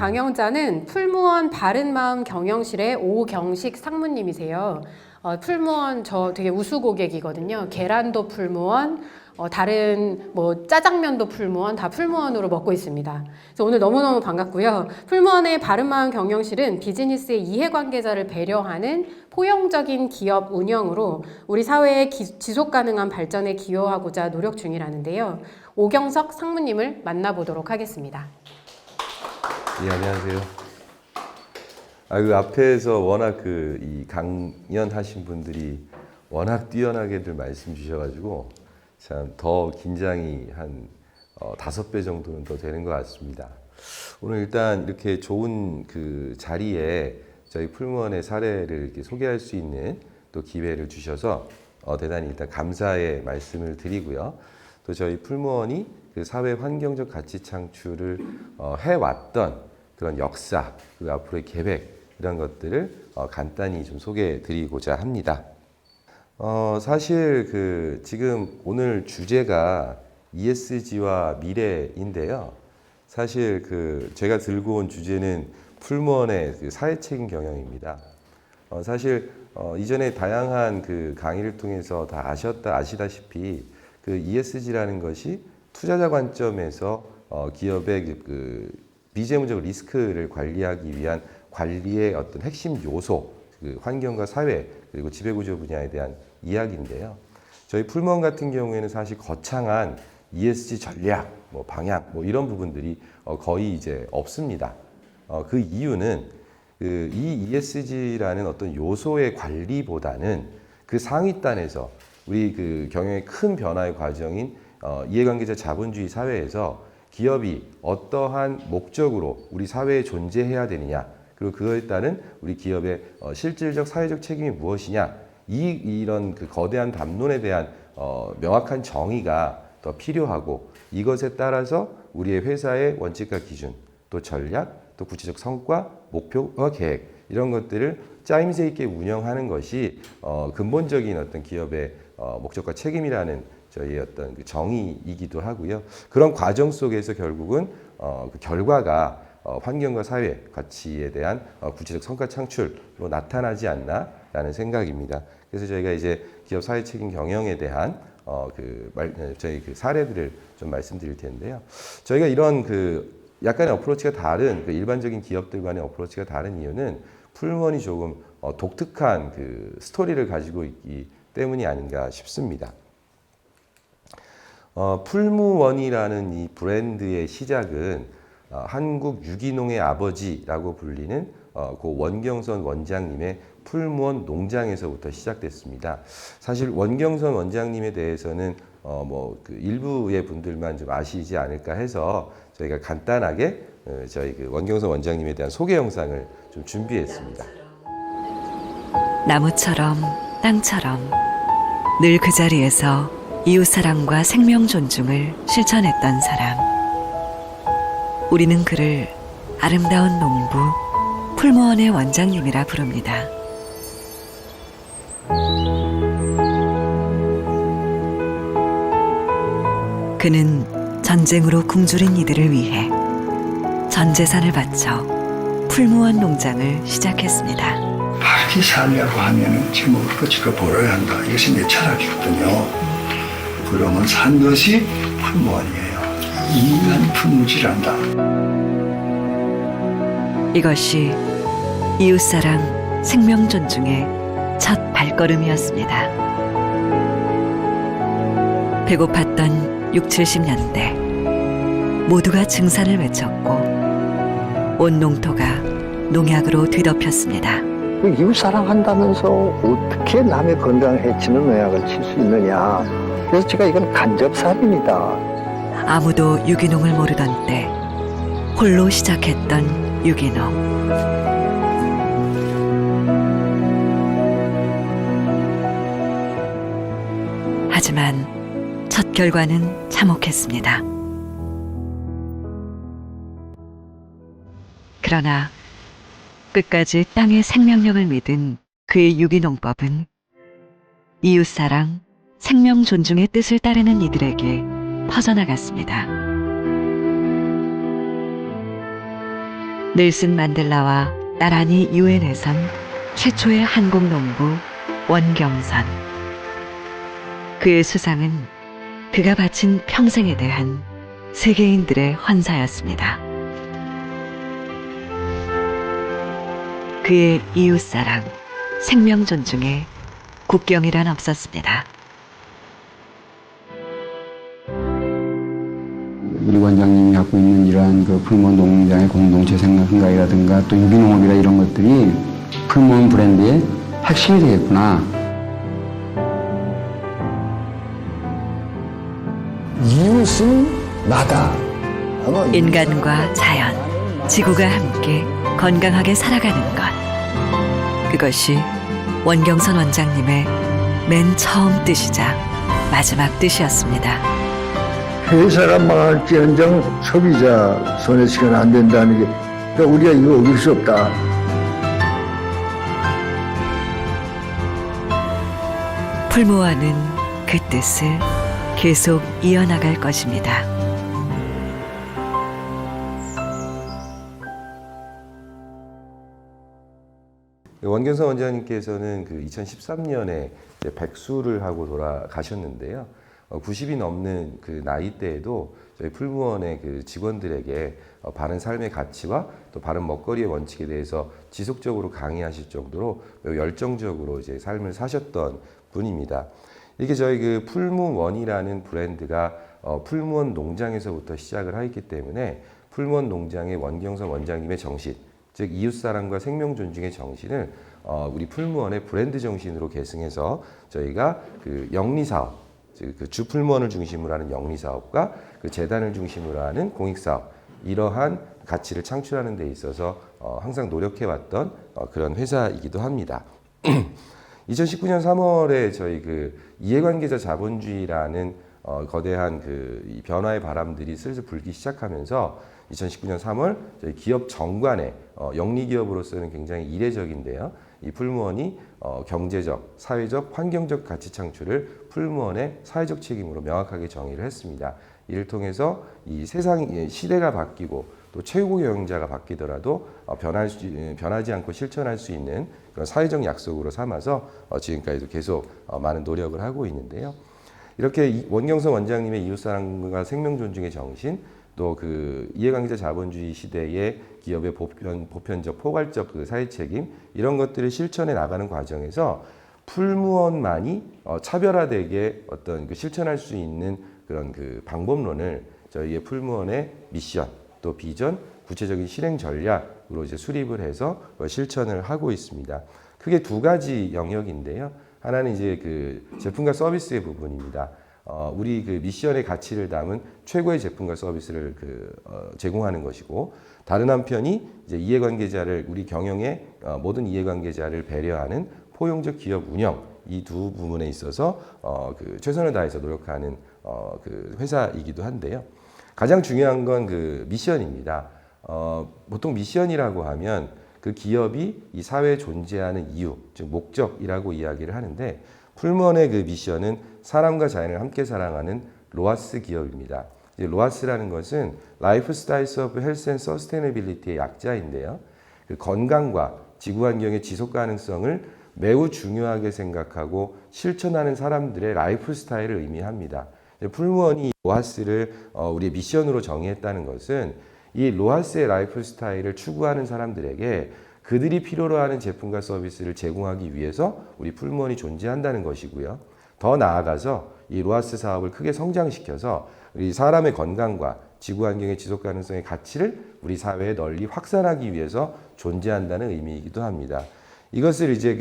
강영자는 풀무원 바른마음 경영실의 오경식 상무님이세요. 풀무원 저 되게 우수 고객이거든요. 계란도 풀무원, 다른 뭐 짜장면도 풀무원, 다 풀무원으로 먹고 있습니다. 그래서 오늘 너무너무 반갑고요. 풀무원의 바른마음 경영실은 비즈니스의 이해관계자를 배려하는 포용적인 기업 운영으로 우리 사회의 지속가능한 발전에 기여하고자 노력 중이라는데요. 오경석 상무님을 만나보도록 하겠습니다. 예, 안녕하세요. 그 앞에서 워낙 이 강연하신 분들이 워낙 뛰어나게들 말씀 주셔가지고 참 더 긴장이 한 5배 정도는 더 되는 것 같습니다. 오늘 일단 이렇게 좋은 그 자리에 저희 풀무원의 사례를 이렇게 소개할 수 있는 또 기회를 주셔서 대단히 일단 감사의 말씀을 드리고요. 또 저희 풀무원이 그 사회 환경적 가치 창출을 해왔던 그런 역사, 그리고 앞으로의 계획 이런 것들을 간단히 좀 소개해 드리고자 합니다. 사실 지금 오늘 주제가 ESG와 미래인데요. 사실 제가 들고 온 주제는 풀무원의 사회책임 경영입니다. 사실 이전에 다양한 강의를 통해서 다 아시다시피 ESG라는 것이 투자자 관점에서 기업의 비재무적 리스크를 관리하기 위한 관리의 어떤 핵심 요소, 환경과 사회 그리고 지배구조 분야에 대한 이야기인데요. 저희 풀무원 같은 경우에는 사실 거창한 ESG 전략, 방향 이런 부분들이 거의 이제 없습니다. 그 이유는 이 ESG라는 어떤 요소의 관리보다는 그 상위단에서 우리 경영의 큰 변화의 과정인 이해관계자 자본주의 사회에서 기업이 어떠한 목적으로 우리 사회에 존재해야 되느냐, 그리고 그거에 따른 우리 기업의 실질적 사회적 책임이 무엇이냐, 이런 거대한 담론에 대한 명확한 정의가 더 필요하고, 이것에 따라서 우리의 회사의 원칙과 기준, 또 전략, 또 구체적 성과, 목표와 계획 이런 것들을 짜임새 있게 운영하는 것이 근본적인 어떤 기업의 목적과 책임이라는 저희의 어떤 정의이기도 하고요. 그런 과정 속에서 결국은 그 결과가 환경과 사회 가치에 대한 구체적 성과 창출로 나타나지 않나라는 생각입니다. 그래서 저희가 이제 기업 사회 책임 경영에 대한 저희 사례들을 좀 말씀드릴 텐데요. 저희가 이런 약간의 어프로치가 다른 일반적인 기업들과의 어프로치가 다른 이유는 풀무원이 조금 독특한 스토리를 가지고 있기 때문이 아닌가 싶습니다. 풀무원이라는 이 브랜드의 시작은 한국 유기농의 아버지라고 불리는 고 원경선 원장님의 풀무원 농장에서부터 시작됐습니다. 사실 원경선 원장님에 대해서는 일부의 분들만 좀 아시지 않을까 해서 저희가 간단하게 저희 원경선 원장님에 대한 소개 영상을 좀 준비했습니다. 나무처럼 땅처럼 늘 그 자리에서 이웃사랑과 생명 존중을 실천했던 사람. 우리는 그를 아름다운 농부 풀무원의 원장님이라 부릅니다. 그는 전쟁으로 굶주린 이들을 위해 전 재산을 바쳐 풀무원 농장을 시작했습니다. 바르게 살려고 하면은 제목을 거치고 벌어야 한다. 이것이 내 철학이거든요. 그러면 산 것이 풀무원이에요. 인간 풀무질한다. 이것이 이웃사랑, 생명 존중의 첫 발걸음이었습니다. 배고팠던 60, 70년대 모두가 증산을 외쳤고 온 농토가 농약으로 뒤덮였습니다. 이웃 사랑한다면서 어떻게 남의 건강을 해치는 농약을 칠 수 있느냐. 그래서 제가 이건 간접살인이다. 아무도 유기농을 모르던 때 홀로 시작했던 유기농. 하지만 첫 결과는 참혹했습니다. 그러나 끝까지 땅의 생명력을 믿은 그의 유기농법은 이웃사랑, 생명 존중의 뜻을 따르는 이들에게 퍼져나갔습니다. 넬슨 만델라와 나란히 유엔에선 최초의 한국 농부 원경선. 그의 수상은 그가 바친 평생에 대한 세계인들의 환사였습니다. 그의 이웃사랑, 생명 존중에 국경이란 없었습니다. 우리 원장님이 갖고 있는 이러한 그 풀무원 농장의 공동체 생각이라든가 또 유기농업이라 이런 것들이 풀무원 브랜드의 핵심이 되겠구나. 이웃은 나다. 아마 인간과 자연, 지구가 함께 건강하게 살아가는 것. 그것이 원경선 원장님의 맨 처음 뜻이자 마지막 뜻이었습니다. 회사가 망할지언정 소비자 손해시켜는 안 된다는 게, 그러니까 우리가 이거 어길 수 없다. 풀무원은 그 뜻을 계속 이어나갈 것입니다. 원경선 원장님께서는 그 2013년에 백수를 하고 돌아가셨는데요. 90이 넘는 그 나이대에도 저희 풀무원의 그 직원들에게 바른 삶의 가치와 또 바른 먹거리의 원칙에 대해서 지속적으로 강의하실 정도로 매우 열정적으로 이제 삶을 사셨던 분입니다. 이게 저희 그 풀무원이라는 브랜드가 풀무원 농장에서부터 시작을 하였기 때문에 풀무원 농장의 원경선 원장님의 정신, 즉 이웃사랑과 생명 존중의 정신을 우리 풀무원의 브랜드 정신으로 계승해서 저희가 그 영리사업, 즉 그 주풀무원을 중심으로 하는 영리사업과 그 재단을 중심으로 하는 공익사업, 이러한 가치를 창출하는 데 있어서 항상 노력해왔던 그런 회사이기도 합니다. 2019년 3월에 저희 그 이해관계자 자본주의라는 거대한 그 변화의 바람들이 슬슬 불기 시작하면서 2019년 3월 저희 기업 정관에 영리기업으로서는 굉장히 이례적인데요. 이 풀무원이 경제적, 사회적, 환경적 가치 창출을 풀무원의 사회적 책임으로 명확하게 정의를 했습니다. 이를 통해서 이 세상 시대가 바뀌고 또 최고 경영자가 바뀌더라도 변하지 않고 실천할 수 있는 그런 사회적 약속으로 삼아서 지금까지도 계속 많은 노력을 하고 있는데요. 이렇게 원경선 원장님의 이웃사랑과 생명 존중의 정신, 또 그 이해관계자 자본주의 시대의 기업의 보편적, 포괄적 그 사회 책임, 이런 것들을 실천해 나가는 과정에서 풀무원만이 차별화되게 어떤 그 실천할 수 있는 그런 그 방법론을 저희의 풀무원의 미션, 또 비전, 구체적인 실행 전략으로 이제 수립을 해서 실천을 하고 있습니다. 크게 두 가지 영역인데요. 하나는 이제 그 제품과 서비스의 부분입니다. 우리 그 미션의 가치를 담은 최고의 제품과 서비스를 제공하는 것이고, 다른 한편이 이제 이해관계자를, 우리 경영의 모든 이해관계자를 배려하는 포용적 기업 운영, 이 두 부분에 있어서 그 최선을 다해서 노력하는 그 회사이기도 한데요. 가장 중요한 건 그 미션입니다. 보통 미션이라고 하면 그 기업이 이 사회에 존재하는 이유, 즉 목적이라고 이야기를 하는데, 풀무원의 그 미션은 사람과 자연을 함께 사랑하는 로아스 기업입니다. 로아스라는 것은 Life Styles of Health and Sustainability의 약자인데요. 그 건강과 지구환경의 지속 가능성을 매우 중요하게 생각하고 실천하는 사람들의 라이프 스타일을 의미합니다. 풀무원이 로아스를 우리의 미션으로 정의했다는 것은 이 로아스의 라이프 스타일을 추구하는 사람들에게 그들이 필요로 하는 제품과 서비스를 제공하기 위해서 우리 풀무원이 존재한다는 것이고요. 더 나아가서 이 로아스 사업을 크게 성장시켜서 우리 사람의 건강과 지구환경의 지속가능성의 가치를 우리 사회에 널리 확산하기 위해서 존재한다는 의미이기도 합니다. 이것을 이제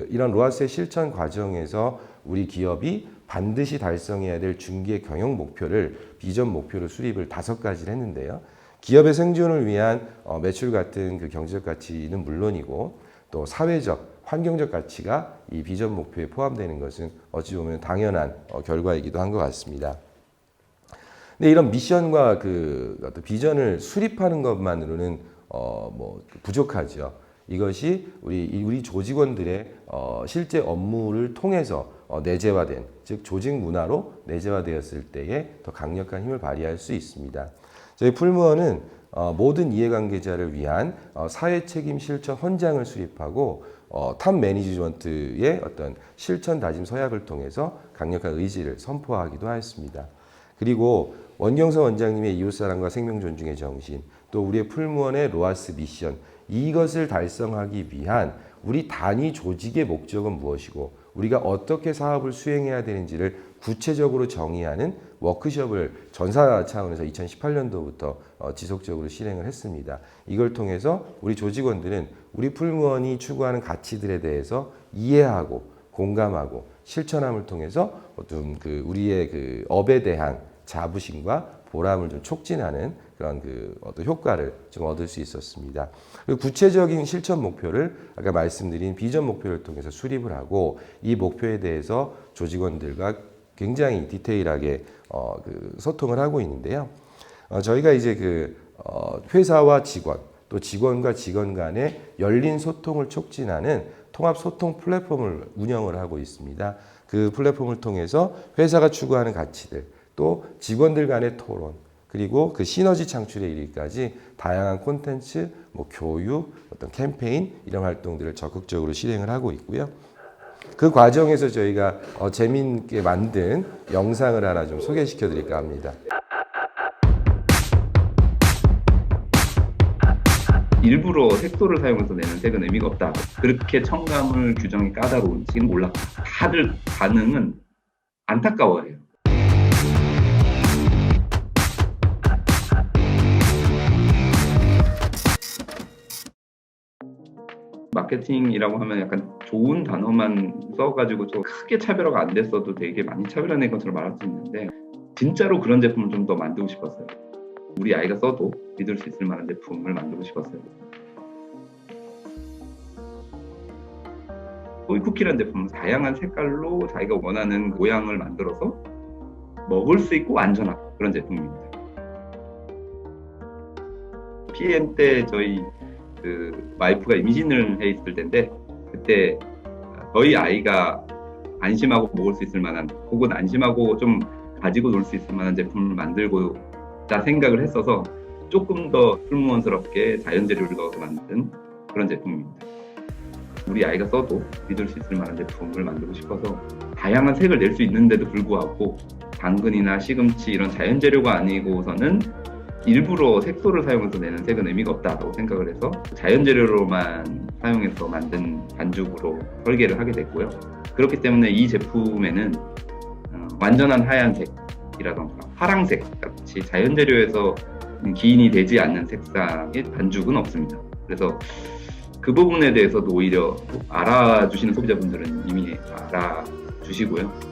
이런 로아스의 실천 과정에서 우리 기업이 반드시 달성해야 될 중기의 경영 목표를, 비전 목표로 수립을 5가지를 했는데요. 기업의 생존을 위한 매출 같은 그 경제적 가치는 물론이고, 또 사회적, 환경적 가치가 이 비전 목표에 포함되는 것은 어찌 보면 당연한 결과이기도 한 것 같습니다. 근데 이런 미션과 그 어떤 비전을 수립하는 것만으로는 부족하죠. 이것이 우리 조직원들의 실제 업무를 통해서 내재화된, 즉 조직 문화로 내재화되었을 때에 더 강력한 힘을 발휘할 수 있습니다. 저희 풀무원은 모든 이해관계자를 위한 사회 책임 실천 헌장을 수립하고 탑 매니지먼트의 어떤 실천 다짐 서약을 통해서 강력한 의지를 선포하기도 하였습니다. 그리고 원경서 원장님의 이웃사랑과 생명 존중의 정신, 또 우리의 풀무원의 로아스 미션, 이것을 달성하기 위한 우리 단위 조직의 목적은 무엇이고 우리가 어떻게 사업을 수행해야 되는지를 구체적으로 정의하는 워크숍을 전사 차원에서 2018년도부터 지속적으로 실행을 했습니다. 이걸 통해서 우리 조직원들은 우리 풀무원이 추구하는 가치들에 대해서 이해하고 공감하고 실천함을 통해서 어떤 우리의 업에 대한 자부심과 보람을 좀 촉진하는 그런 어떤 효과를 좀 얻을 수 있었습니다. 그리고 구체적인 실천 목표를 아까 말씀드린 비전 목표를 통해서 수립을 하고 이 목표에 대해서 조직원들과 굉장히 디테일하게 소통을 하고 있는데요. 저희가 이제 회사와 직원 또 직원과 직원 간의 열린 소통을 촉진하는 통합 소통 플랫폼을 운영을 하고 있습니다. 그 플랫폼을 통해서 회사가 추구하는 가치들 또 직원들 간의 토론 그리고 그 시너지 창출에 이르기까지 다양한 콘텐츠, 교육, 어떤 캠페인 이런 활동들을 적극적으로 실행을 하고 있고요. 그 과정에서 저희가 재미있게 만든 영상을 하나 좀 소개시켜 드릴까 합니다. 일부러 색소를 사용해서 내는 색은 의미가 없다. 그렇게 첨가물 규정이 까다로운지는 몰랐고 다들 반응은 안타까워해요. 마케팅이라고 하면 약간 좋은 단어만 써가지고 좀 크게 차별화가 안 됐어도 되게 많이 차별화된 것처럼 말할 수 있는데 진짜로 그런 제품을 좀 더 만들고 싶었어요. 우리 아이가 써도 믿을 수 있을 만한 제품을 만들고 싶었어요. 토이쿠키라는 제품은 다양한 색깔로 자기가 원하는 모양을 만들어서 먹을 수 있고 안전한 그런 제품입니다. PM 때 저희 와이프가 임신을 해 있을 때인데 그때 저희 아이가 안심하고 먹을 수 있을 만한 혹은 안심하고 좀 가지고 놀 수 있을 만한 제품을 만들고자 생각을 했어서 조금 더 풀무원스럽게 자연재료를 넣어서 만든 그런 제품입니다. 우리 아이가 써도 믿을 수 있을 만한 제품을 만들고 싶어서 다양한 색을 낼 수 있는데도 불구하고 당근이나 시금치 이런 자연재료가 아니고서는 일부러 색소를 사용해서 내는 색은 의미가 없다고 생각을 해서 자연재료로만 사용해서 만든 반죽으로 설계를 하게 됐고요. 그렇기 때문에 이 제품에는 완전한 하얀색이라던가 파랑색 같이 자연재료에서 기인이 되지 않는 색상의 반죽은 없습니다. 그래서 그 부분에 대해서도 오히려 알아주시는 소비자분들은 이미 알아주시고요.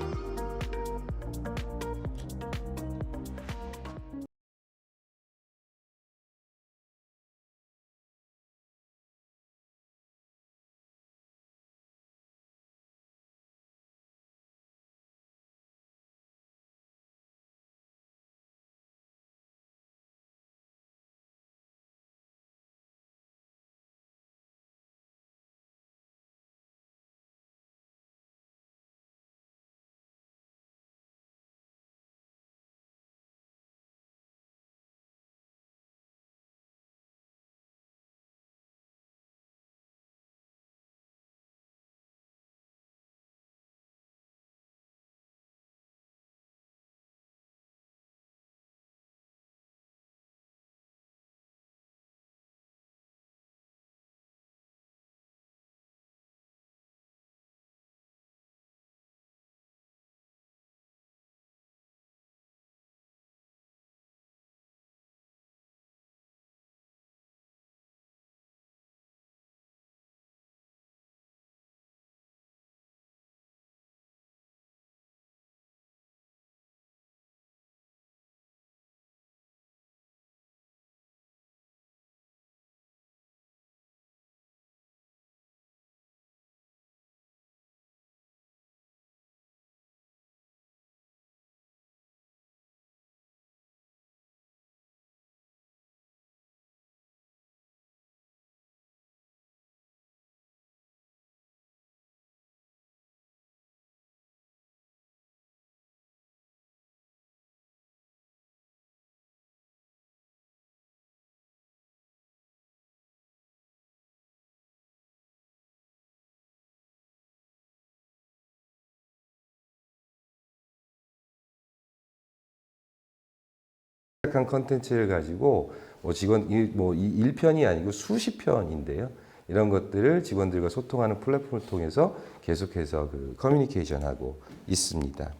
한 컨텐츠를 가지고 뭐 이 1편이 아니고 수십 편인데요. 이런 것들을 직원들과 소통하는 플랫폼을 통해서 계속해서 그 커뮤니케이션하고 있습니다.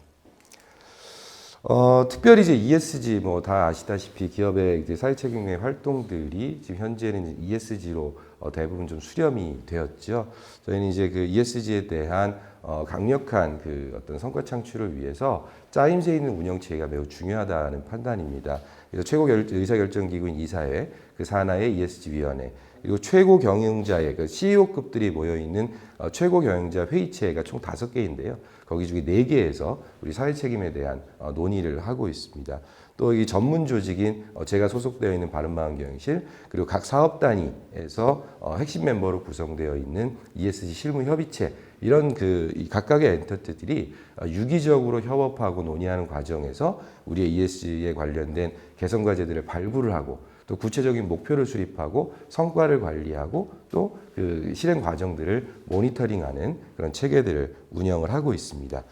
특별히 이제 ESG 뭐 다 아시다시피 기업의 이제 사회책임의 활동들이 지금 현재는 ESG로 대부분 좀 수렴이 되었죠. 저희는 이제 그 ESG에 대한 강력한 그 어떤 성과 창출을 위해서 짜임새 있는 운영 체계가 매우 중요하다는 판단입니다. 그래서 최고 의사결정기구인 이사회, 그 산하의 ESG위원회, 그리고 최고 경영자의 그 CEO급들이 모여 있는 최고 경영자 회의체가 총 5개인데요. 거기 중에 4개에서 우리 사회 책임에 대한 논의를 하고 있습니다. 또 이 전문 조직인 제가 소속되어 있는 바른마음경영실, 그리고 각 사업 단위에서 핵심 멤버로 구성되어 있는 ESG 실무 협의체, 이런 이 각각의 엔터티들이 유기적으로 협업하고 논의하는 과정에서 우리의 ESG에 관련된 개선 과제들을 발굴을 하고 또 구체적인 목표를 수립하고 성과를 관리하고 또 그 실행 과정들을 모니터링하는 그런 체계들을 운영을 하고 있습니다.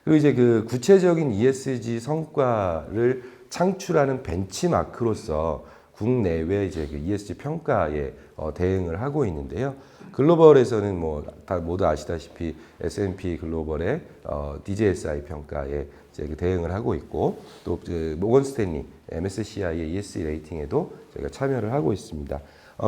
그리고 이제 그 구체적인 ESG 성과를 창출하는 벤치마크로서 국내외 이제 그 ESG 평가에 대응을 하고 있는데요. 글로벌에서는 뭐 다 모두 아시다시피 S&P 글로벌의 DJSI 평가에 이제 대응을 하고 있고 또 모건 스탠리 MSCI의 ESG 레이팅에도 저희가 참여를 하고 있습니다.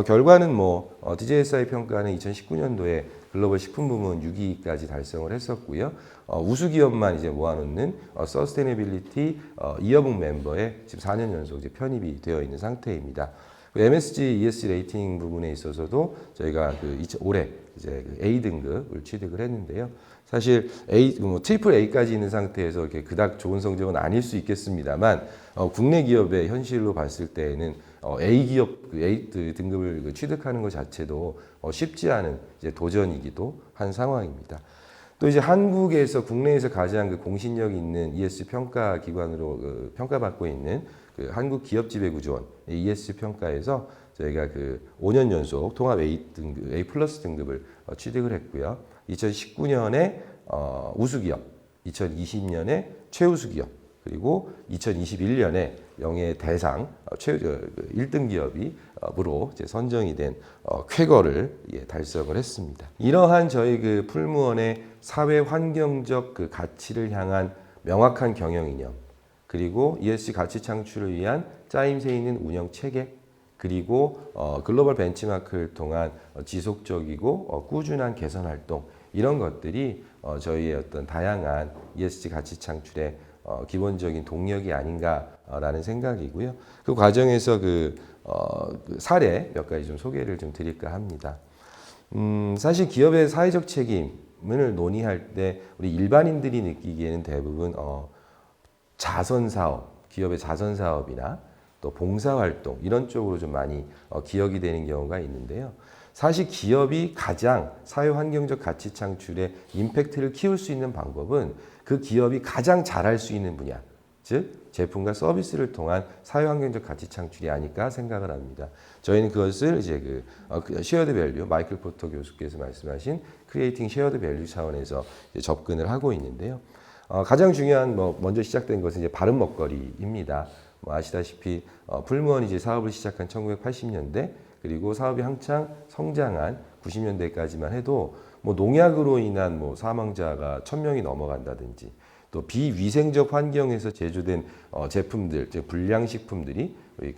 결과는 뭐 DJSI 평가는 2019년도에 글로벌 식품 부문 6위까지 달성을 했었고요. 우수 기업만 이제 모아놓는 서스테이너빌리티 이어북 멤버에 지금 4년 연속 이제 편입이 되어 있는 상태입니다. MSG ESG 레이팅 부분에 있어서도 저희가 올해 이제 A 등급을 취득을 했는데요. 사실 트리플 A까지 있는 상태에서 이렇게 그닥 좋은 성적은 아닐 수 있겠습니다만 국내 기업의 현실로 봤을 때에는 A 기업 A 등급을 취득하는 것 자체도 쉽지 않은 이제 도전이기도 한 상황입니다. 또 이제 한국에서 국내에서 가장 공신력 있는 ESG 평가 기관으로 평가받고 있는 한국 기업 지배구조원 ESG 평가에서 저희가 5년 연속 통합 A 등급, A 플러스 등급을 취득을 했고요. 2019년에 우수기업, 2020년에 최우수 기업, 그리고 2021년에 명예 대상 1등 기업으로 선정이 된 쾌거를 달성을 했습니다. 이러한 저희 풀무원의 사회 환경적 가치를 향한 명확한 경영 이념, 그리고 ESG 가치 창출을 위한 짜임새 있는 운영 체계, 그리고 글로벌 벤치마크를 통한 지속적이고 꾸준한 개선 활동, 이런 것들이 저희의 어떤 다양한 ESG 가치 창출의 기본적인 동력이 아닌가라는 생각이고요. 그 과정에서 사례 몇 가지 좀 소개를 좀 드릴까 합니다. 사실 기업의 사회적 책임을 논의할 때 우리 일반인들이 느끼기에는 대부분 자선 사업, 기업의 자선 사업이나 또 봉사 활동 이런 쪽으로 좀 많이 기억이 되는 경우가 있는데요. 사실 기업이 가장 사회 환경적 가치 창출에 임팩트를 키울 수 있는 방법은 그 기업이 가장 잘할 수 있는 분야, 즉 제품과 서비스를 통한 사회 환경적 가치 창출이 아닐까 생각을 합니다. 저희는 그것을 이제 쉐어드 밸류, 마이클 포터 교수께서 말씀하신 크리에이팅 쉐어드 밸류 차원에서 접근을 하고 있는데요. 가장 중요한 먼저 시작된 것은 이제 바른 먹거리입니다. 아시다시피 풀무원이 이제 사업을 시작한 1980년대, 그리고 사업이 한창 성장한 90년대까지만 해도 농약으로 인한 사망자가 1000명이 넘어간다든지, 또 비위생적 환경에서 제조된 제품들, 불량식품들이 우리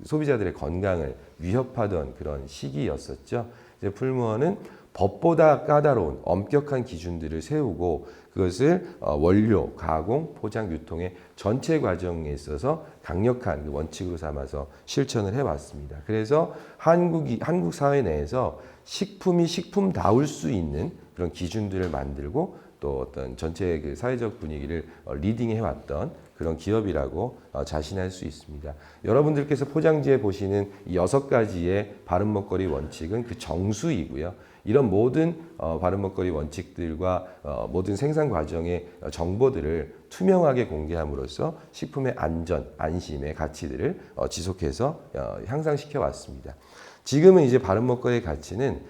소비자들의 건강을 위협하던 그런 시기였었죠. 이제 풀무원은 법보다 까다로운 엄격한 기준들을 세우고 그것을 원료, 가공, 포장, 유통의 전체 과정에 있어서 강력한 원칙으로 삼아서 실천을 해왔습니다. 그래서 한국 사회 내에서 식품이 식품다울 수 있는 그런 기준들을 만들고 또 어떤 전체 사회적 분위기를 리딩해왔던 그런 기업이라고 자신할 수 있습니다. 여러분들께서 포장지에 보시는 이 6가지의 바른 먹거리 원칙은 그 정수이고요. 이런 모든 바른 먹거리 원칙들과 모든 생산 과정의 정보들을 투명하게 공개함으로써 식품의 안전, 안심의 가치들을 지속해서 향상시켜 왔습니다. 지금은 이제 바른 먹거리의 가치는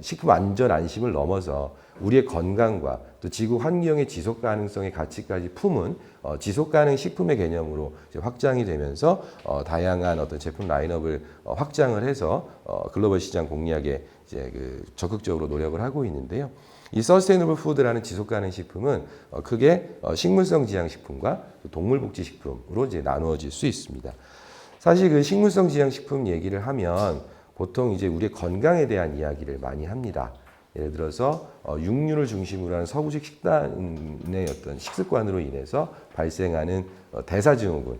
식품 안전, 안심을 넘어서 우리의 건강과 또 지구 환경의 지속 가능성의 가치까지 품은 지속 가능 식품의 개념으로 이제 확장이 되면서 다양한 어떤 제품 라인업을 확장을 해서 글로벌 시장 공략에 이제 적극적으로 노력을 하고 있는데요. 이 서스테이너블 푸드라는 지속 가능 식품은 크게 식물성 지향 식품과 동물 복지 식품으로 이제 나누어질 수 있습니다. 사실 그 식물성 지향 식품 얘기를 하면 보통 이제 우리의 건강에 대한 이야기를 많이 합니다. 예를 들어서 육류를 중심으로 하는 서구식 식단의 어떤 식습관으로 인해서 발생하는 대사증후군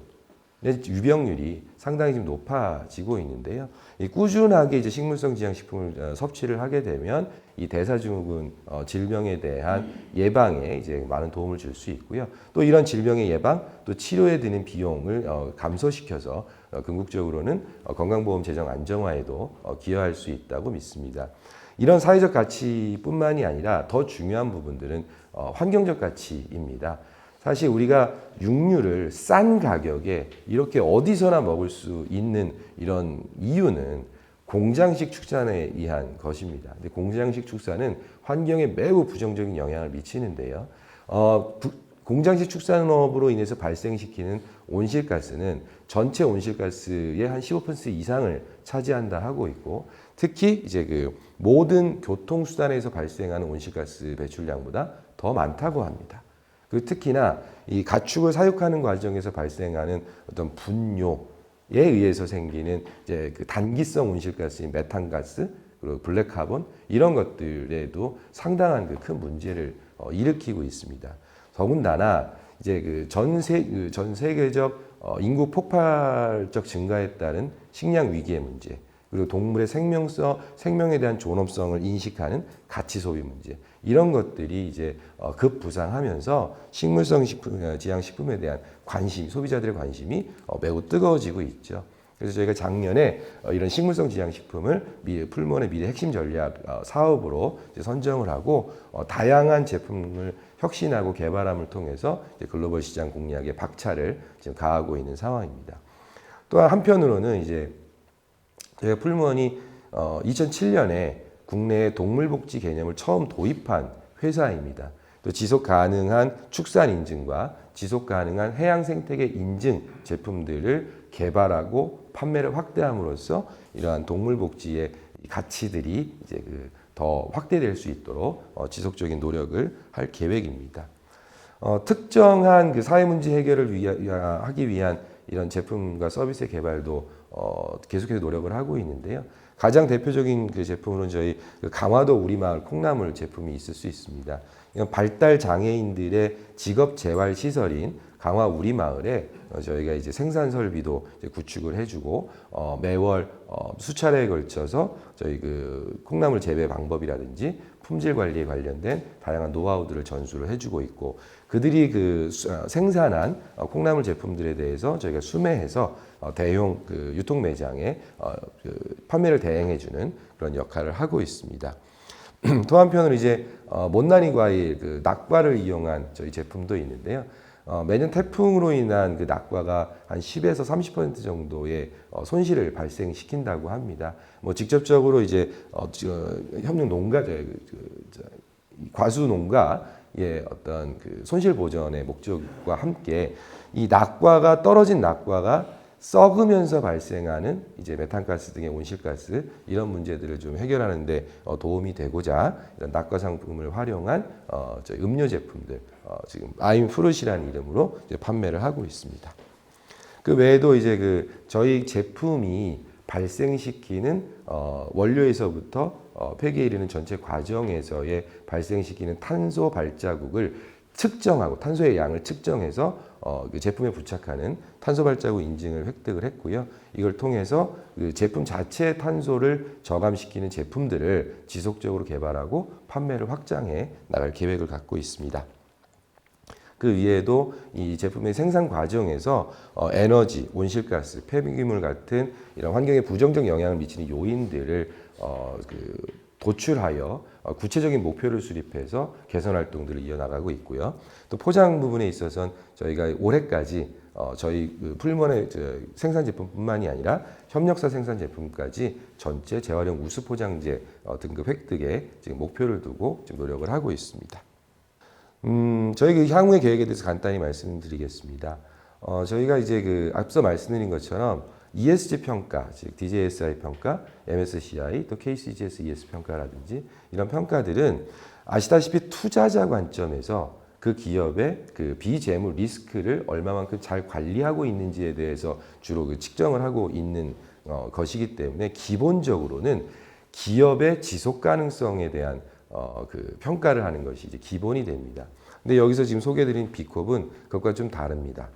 유병률이 상당히 좀 높아지고 있는데요. 이 꾸준하게 이제 식물성 지향 식품을 섭취를 하게 되면 이 대사증후군 질병에 대한 예방에 이제 많은 도움을 줄 수 있고요. 또 이런 질병의 예방, 또 치료에 드는 비용을 감소시켜서 궁극적으로는 건강보험 재정 안정화에도 기여할 수 있다고 믿습니다. 이런 사회적 가치뿐만이 아니라 더 중요한 부분들은 환경적 가치입니다. 사실 우리가 육류를 싼 가격에 이렇게 어디서나 먹을 수 있는 이런 이유는 공장식 축산에 의한 것입니다. 근데 공장식 축산은 환경에 매우 부정적인 영향을 미치는데요. 공장식 축산업으로 인해서 발생시키는 온실가스는 전체 온실가스의 한 15% 이상을 차지한다 하고 있고, 특히 이제 그 모든 교통수단에서 발생하는 온실가스 배출량보다 더 많다고 합니다. 그리고 특히나 이 가축을 사육하는 과정에서 발생하는 어떤 분뇨에 의해서 생기는 이제 그 단기성 온실가스인 메탄가스, 그리고 블랙카본 이런 것들에도 상당한 그 큰 문제를 일으키고 있습니다. 더군다나 이제 그 전 세계적 인구 폭발적 증가에 따른 식량 위기의 문제, 그리고 동물의 생명에 대한 존엄성을 인식하는 가치 소비 문제, 이런 것들이 이제 급부상하면서 식물성 지향 식품에 대한 관심, 소비자들의 관심이 매우 뜨거워지고 있죠. 그래서 저희가 작년에 이런 식물성 지향 식품을 풀무원의 미래 핵심 전략 사업으로 선정을 하고 다양한 제품을 혁신하고 개발함을 통해서 이제 글로벌 시장 공략에 박차를 지금 가하고 있는 상황입니다. 또한 한편으로는 이제 저희가 풀무원이 2007년에 국내에 동물복지 개념을 처음 도입한 회사입니다. 또 지속 가능한 축산 인증과 지속 가능한 해양 생태계 인증 제품들을 개발하고 판매를 확대함으로써 이러한 동물복지의 가치들이 이제 더 확대될 수 있도록 지속적인 노력을 할 계획입니다. 특정한 그 사회 문제 해결을 하기 위한 이런 제품과 서비스의 개발도 계속해서 노력을 하고 있는데요. 가장 대표적인 그 제품으로는 저희 강화도 우리마을 콩나물 제품이 있을 수 있습니다. 이건 발달 장애인들의 직업 재활 시설인 강화 우리마을에 저희가 이제 생산 설비도 이제 구축을 해주고 매월 수차례에 걸쳐서 저희 그 콩나물 재배 방법이라든지 품질 관리에 관련된 다양한 노하우들을 전수를 해주고 있고, 그들이 그 생산한 콩나물 제품들에 대해서 저희가 수매해서 대형 그 유통 매장에 판매를 대행해주는 그런 역할을 하고 있습니다. 또 한편으로 이제 못난이 과일 그 낙과를 이용한 저희 제품도 있는데요. 매년 태풍으로 인한 그 낙과가 한 10에서 30% 정도의 손실을 발생시킨다고 합니다. 뭐 직접적으로 이제 협력 농가, 과수 농가의 어떤 그 손실 보전의 목적과 함께 이 낙과가 떨어진 낙과가 썩으면서 발생하는 이제 메탄가스 등의 온실가스, 이런 문제들을 좀 해결하는데 도움이 되고자 이런 낙과 상품을 활용한 저희 음료 제품들, 지금 아임 프루시라는 이름으로 이제 판매를 하고 있습니다. 그 외에도 이제 저희 제품이 발생시키는 원료에서부터 폐기에 이르는 전체 과정에서의 발생시키는 탄소 발자국을 측정하고 탄소의 양을 측정해서 그 제품에 부착하는 탄소 발자국 인증을 획득을 했고요. 이걸 통해서 그 제품 자체의 탄소를 저감시키는 제품들을 지속적으로 개발하고 판매를 확장해 나갈 계획을 갖고 있습니다. 그 위에도 이 제품의 생산 과정에서 에너지, 온실가스, 폐기물 같은 이런 환경에 부정적 영향을 미치는 요인들을 도출하여 구체적인 목표를 수립해서 개선 활동들을 이어나가고 있고요. 또 포장 부분에 있어서는 저희가 올해까지 저희 그 풀무원의 생산 제품뿐만이 아니라 협력사 생산 제품까지 전체 재활용 우수 포장재 등급 획득에 지금 목표를 두고 지금 노력을 하고 있습니다. 저희 그 향후의 계획에 대해서 간단히 말씀드리겠습니다. 저희가 이제 그 앞서 말씀드린 것처럼 ESG 평가, 즉 DJSI 평가, MSCI, 또 KCGS ES 평가라든지 이런 평가들은 아시다시피 투자자 관점에서 그 기업의 그 비재무 리스크를 얼마만큼 잘 관리하고 있는지에 대해서 주로 그 측정을 하고 있는 것이기 때문에 기본적으로는 기업의 지속 가능성에 대한 그 평가를 하는 것이 이제 기본이 됩니다. 근데 여기서 지금 소개드린 비콥은 그것과 좀 다릅니다.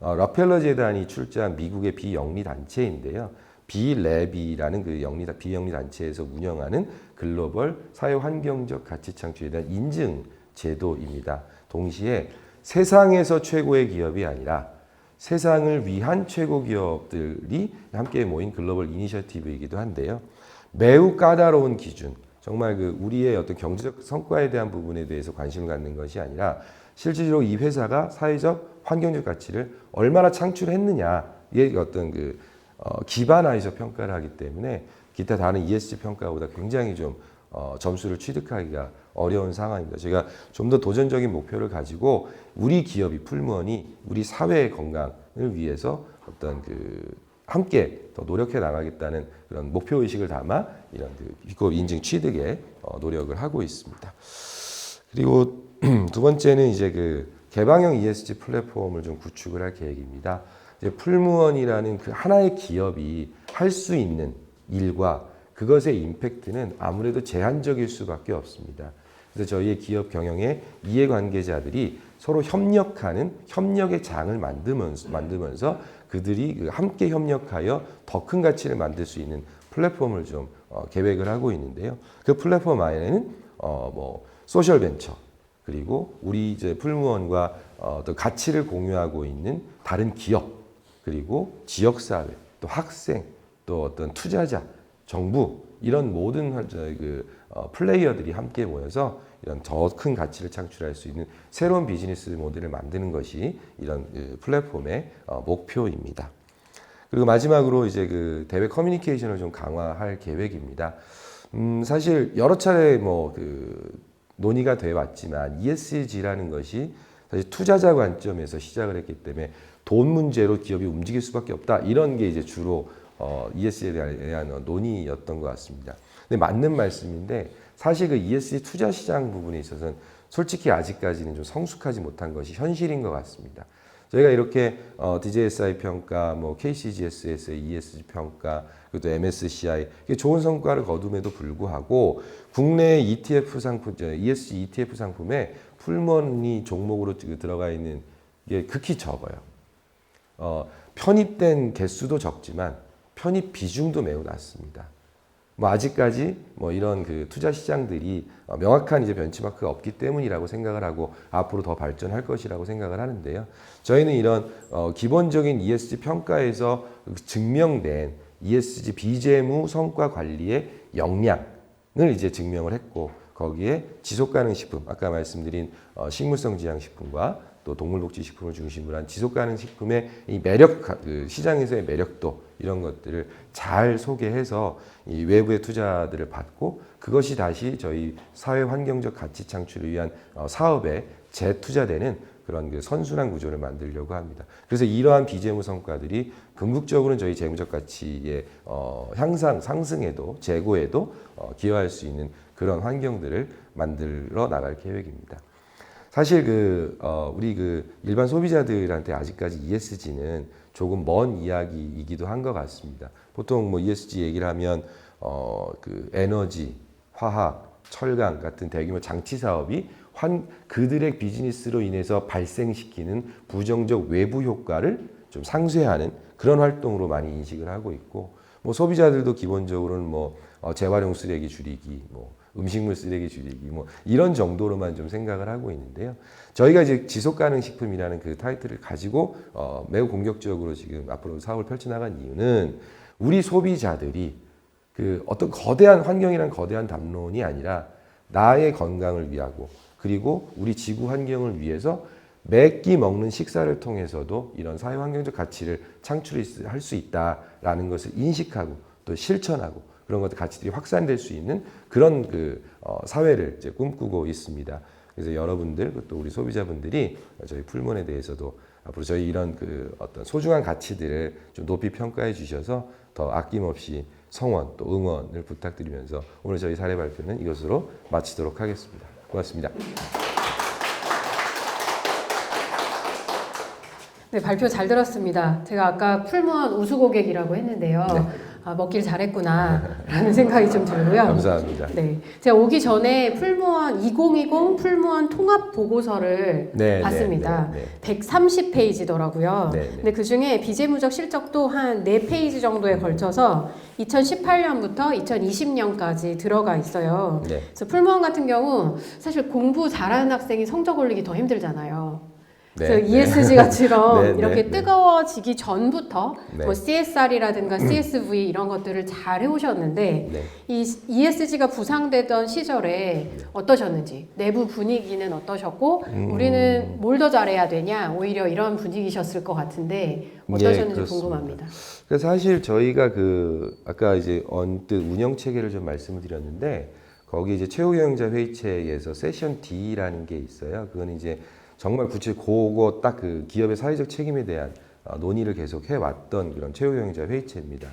락펠러 재단이 출자한 미국의 비영리 단체인데요. 비랩이라는 그 비영리 단체에서 운영하는 글로벌 사회 환경적 가치 창출에 대한 인증 제도입니다. 동시에 세상에서 최고의 기업이 아니라 세상을 위한 최고 기업들이 함께 모인 글로벌 이니셔티브이기도 한데요. 매우 까다로운 기준, 정말 그 우리의 어떤 경제적 성과에 대한 부분에 대해서 관심을 갖는 것이 아니라 실질적으로 이 회사가 사회적 환경적 가치를 얼마나 창출했느냐에 어떤 그 기반하에서 평가를 하기 때문에 기타 다른 ESG 평가보다 굉장히 좀 점수를 취득하기가 어려운 상황입니다. 제가 좀 더 도전적인 목표를 가지고 우리 기업이 풀무원이 우리 사회의 건강을 위해서 어떤 그 함께 더 노력해 나가겠다는 그런 목표 의식을 담아 이런 그 비법 인증 취득에 노력을 하고 있습니다. 그리고 두 번째는 이제 그 개방형 ESG 플랫폼을 좀 구축을 할 계획입니다. 이제 풀무원이라는 그 하나의 기업이 할 수 있는 일과 그것의 임팩트는 아무래도 제한적일 수밖에 없습니다. 그래서 저희의 기업 경영의 이해관계자들이 서로 협력하는 협력의 장을 만들면서 그들이 함께 협력하여 더 큰 가치를 만들 수 있는 플랫폼을 좀 계획을 하고 있는데요. 그 플랫폼 안에는 소셜 벤처 그리고 우리 이제 풀무원과 또 가치를 공유하고 있는 다른 기업 그리고 지역사회 또 학생 또 어떤 투자자 정부 이런 모든 플레이어들이 함께 모여서 이런 더 큰 가치를 창출할 수 있는 새로운 비즈니스 모델을 만드는 것이 이런 플랫폼의 목표입니다. 그리고 마지막으로 이제 그 대외 커뮤니케이션을 좀 강화할 계획입니다. 사실 여러 차례 논의가 돼 왔지만 ESG라는 것이 사실 투자자 관점에서 시작을 했기 때문에 돈 문제로 기업이 움직일 수밖에 없다 이런 게 이제 주로 ESG에 대한 논의였던 것 같습니다. 근데 맞는 말씀인데 사실 그 ESG 투자 시장 부분에 있어서는 솔직히 아직까지는 좀 성숙하지 못한 것이 현실인 것 같습니다. 저희가 이렇게 DJSI 평가, KCGS의 ESG 평가, 그리고 또 MSCI 좋은 성과를 거둠에도 불구하고 국내 ETF 상품, ESG ETF 상품에 풀무원이 종목으로 들어가 있는 게 극히 적어요. 편입된 개수도 적지만 편입 비중도 매우 낮습니다. 아직까지 이런 그 투자 시장들이 명확한 이제 벤치마크가 없기 때문이라고 생각을 하고 앞으로 더 발전할 것이라고 생각을 하는데요. 저희는 이런 기본적인 ESG 평가에서 증명된 ESG 비재무 성과 관리의 역량을 이제 증명을 했고 거기에 지속가능 식품, 아까 말씀드린 식물성 지향식품과 또 동물복지식품을 중심으로 한 지속가능 식품의 이 매력, 시장에서의 매력도 이런 것들을 잘 소개해서 이 외부의 투자들을 받고 그것이 다시 저희 사회 환경적 가치 창출을 위한 사업에 재투자되는 그런 그 선순환 구조를 만들려고 합니다. 그래서 이러한 비재무 성과들이 궁극적으로는 저희 재무적 가치의 향상, 상승에도 재고에도 기여할 수 있는 그런 환경들을 만들어 나갈 계획입니다. 사실 우리 일반 소비자들한테 아직까지 ESG는 조금 먼 이야기이기도 한 것 같습니다. 보통 ESG 얘기를 하면 에너지, 화학, 철강 같은 대규모 장치 사업이 그들의 비즈니스로 인해서 발생시키는 부정적 외부 효과를 좀 상쇄하는 그런 활동으로 많이 인식을 하고 있고, 소비자들도 기본적으로는 재활용 쓰레기 줄이기, 음식물 쓰레기 줄이기, 이런 정도로만 좀 생각을 하고 있는데요. 저희가 이제 지속가능 식품이라는 그 타이틀을 가지고 매우 공격적으로 지금 앞으로 사업을 펼쳐나간 이유는 우리 소비자들이 어떤 거대한 환경이란 거대한 담론이 아니라 나의 건강을 위하고 그리고 우리 지구 환경을 위해서 매 끼 먹는 식사를 통해서도 이런 사회환경적 가치를 창출할 수 있다라는 것을 인식하고 또 실천하고 그런 것들 가치들이 확산될 수 있는 그런 사회를 이제 꿈꾸고 있습니다. 그래서 여러분들 또 우리 소비자분들이 저희 풀무원에 대해서도 앞으로 저희 이런 어떤 소중한 가치들을 좀 높이 평가해 주셔서 더 아낌없이 성원 또 응원을 부탁드리면서 오늘 저희 사례 발표는 이것으로 마치도록 하겠습니다. 고맙습니다. 네, 발표 잘 들었습니다. 제가 아까 풀무원 우수 고객이라고 했는데요. 네. 아, 먹길 잘했구나 라는 생각이 좀 들고요. 감사합니다. 네, 제가 오기 전에 풀무원 2020 풀무원 통합 보고서를 네, 봤습니다. 네, 130페이지더라고요. 네, 네. 근데 그 중에 비재무적 실적도 한 4페이지 정도에 걸쳐서 2018년부터 2020년까지 들어가 있어요. 네. 그래서 풀무원 같은 경우 사실 공부 잘하는 학생이 성적 올리기 더 힘들잖아요. 그래서 ESG가처럼 네, 네, 이렇게 네. 뜨거워지기 전부터 네. 뭐 CSR이라든가 CSV 이런 것들을 잘 해오셨는데 네. 이 ESG가 부상되던 시절에 어떠셨는지 내부 분위기는 어떠셨고 우리는 뭘 더 잘해야 되냐 오히려 이런 분위기셨을 것 같은데 어떠셨는지 예, 궁금합니다. 그래서 사실 저희가 아까 이제 언뜻 운영 체계를 좀 말씀을 드렸는데 거기 이제 최후 경영자 회의체에서 세션 D라는 게 있어요. 그건 이제 정말 그거 딱 기업의 사회적 책임에 대한 논의를 계속 해왔던 그런 최후 경영자 회의체입니다.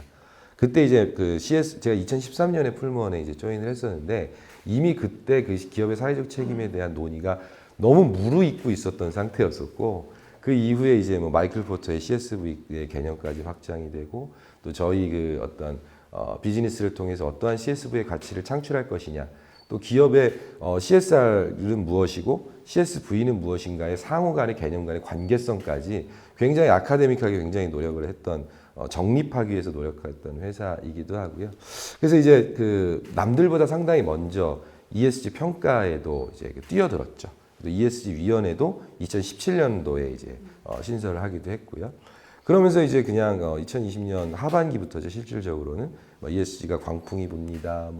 그때 이제 제가 2013년에 풀무원에 이제 조인을 했었는데 이미 그때 그 기업의 사회적 책임에 대한 논의가 너무 무르익고 있었던 상태였었고 그 이후에 이제 뭐 마이클 포터의 CSV의 개념까지 확장이 되고 또 저희 어떤 비즈니스를 통해서 어떠한 CSV의 가치를 창출할 것이냐 또 기업의 CSR은 무엇이고 CSV는 무엇인가의 상호 간의 개념 간의 관계성까지 굉장히 아카데믹하게 굉장히 노력을 했던 정립하기 위해서 노력했던 회사이기도 하고요. 그래서 이제 남들보다 상당히 먼저 ESG 평가에도 이제 뛰어들었죠. 또 ESG 위원회도 2017년도에 이제 신설을 하기도 했고요. 그러면서 이제 그냥 2020년 하반기부터죠. 실질적으로는 ESG가 광풍이 붑니다.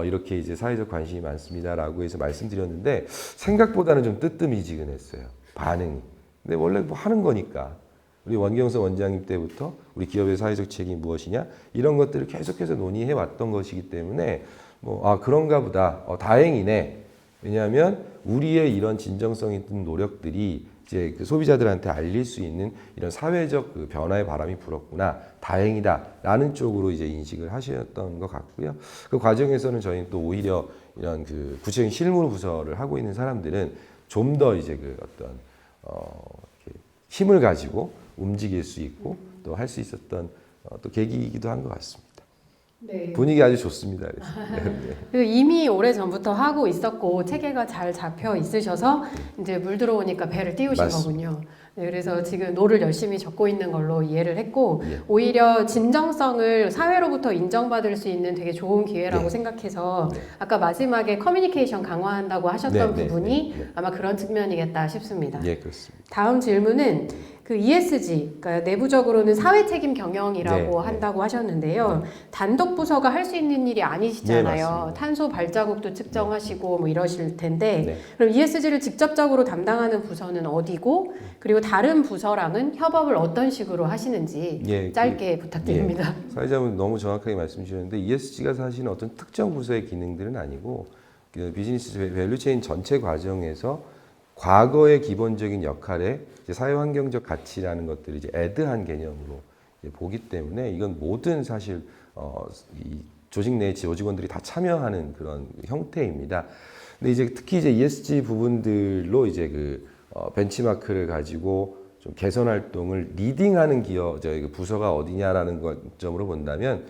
이렇게 이제 사회적 관심이 많습니다라고 해서 말씀드렸는데 생각보다는 좀 뜨뜻미지근했어요. 반응이. 근데 원래 뭐 하는 거니까 우리 원경서 원장님 때부터 우리 기업의 사회적 책임이 무엇이냐 이런 것들을 계속해서 논의해 왔던 것이기 때문에 그런가 보다. 다행이네. 왜냐하면 우리의 이런 진정성 있는 노력들이 이제 소비자들한테 알릴 수 있는 이런 사회적 변화의 바람이 불었구나. 다행이다라는 쪽으로 이제 인식을 하셨던 것 같고요. 그 과정에서는 저희는 또 오히려 이런 구체적인 실무 부서를 하고 있는 사람들은 좀 더 이제 어떤 힘을 가지고 움직일 수 있고 또 할 수 있었던 또 계기이기도 한 것 같습니다. 네. 분위기 아주 좋습니다. 그리고 이미 오래 전부터 하고 있었고 체계가 잘 잡혀 있으셔서 이제 물 들어오니까 배를 띄우신 맞습니다. 거군요. 네, 그래서 지금 노를 열심히 적고 있는 걸로 이해를 했고 예. 오히려 진정성을 사회로부터 인정받을 수 있는 되게 좋은 기회라고 네. 생각해서 네. 아까 마지막에 커뮤니케이션 강화한다고 하셨던 네, 네, 부분이 네. 아마 그런 측면이겠다 싶습니다. 예, 그렇습니다. 다음 질문은 ESG, 그러니까 내부적으로는 사회 책임 경영이라고 네, 한다고 하셨는데요. 단독 부서가 할 수 있는 일이 네, 아니시잖아요. 맞습니다. 탄소 발자국도 측정하시고 뭐 이러실 텐데, 네. 그럼 ESG를 직접적으로 담당하는 부서는 어디고, 그리고 다른 부서랑은 협업을 어떤 식으로 하시는지 예, 짧게 부탁드립니다. 사회자분 너무 정확하게 말씀 주셨는데 ESG가 사실은 어떤 특정 부서의 기능들은 아니고 비즈니스 밸류체인 전체 과정에서 과거의 기본적인 역할에 이제 사회환경적 가치라는 것들을 이제 애드한 개념으로 이제 보기 때문에 이건 모든 사실 이 조직 내 조직원들이 다 참여하는 그런 형태입니다. 근데 이제 특히 이제 ESG 부분들로 이제 벤치마크를 가지고 좀 개선 활동을 리딩하는 저희 부서가 어디냐라는 점으로 본다면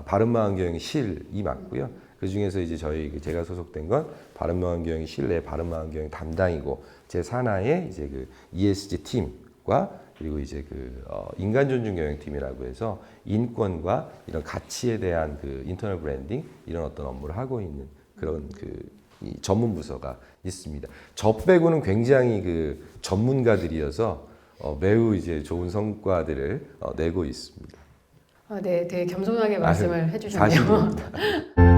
바른마음경영실이 맞고요. 그 중에서 이제 제가 소속된 건 바른마음경영실 내 바른마음경영 담당이고 제 산하에 이제 ESG 팀과 그리고 이제 인간존중경영팀이라고 해서 인권과 이런 가치에 대한 인터널 브랜딩 이런 어떤 업무를 하고 있는 그런 이 전문 부서가 있습니다. 저 빼고는 굉장히 전문가들이어서 매우 이제 좋은 성과들을 내고 있습니다. 네, 되게 겸손하게 말씀을 해주셨네요. 사실입니다.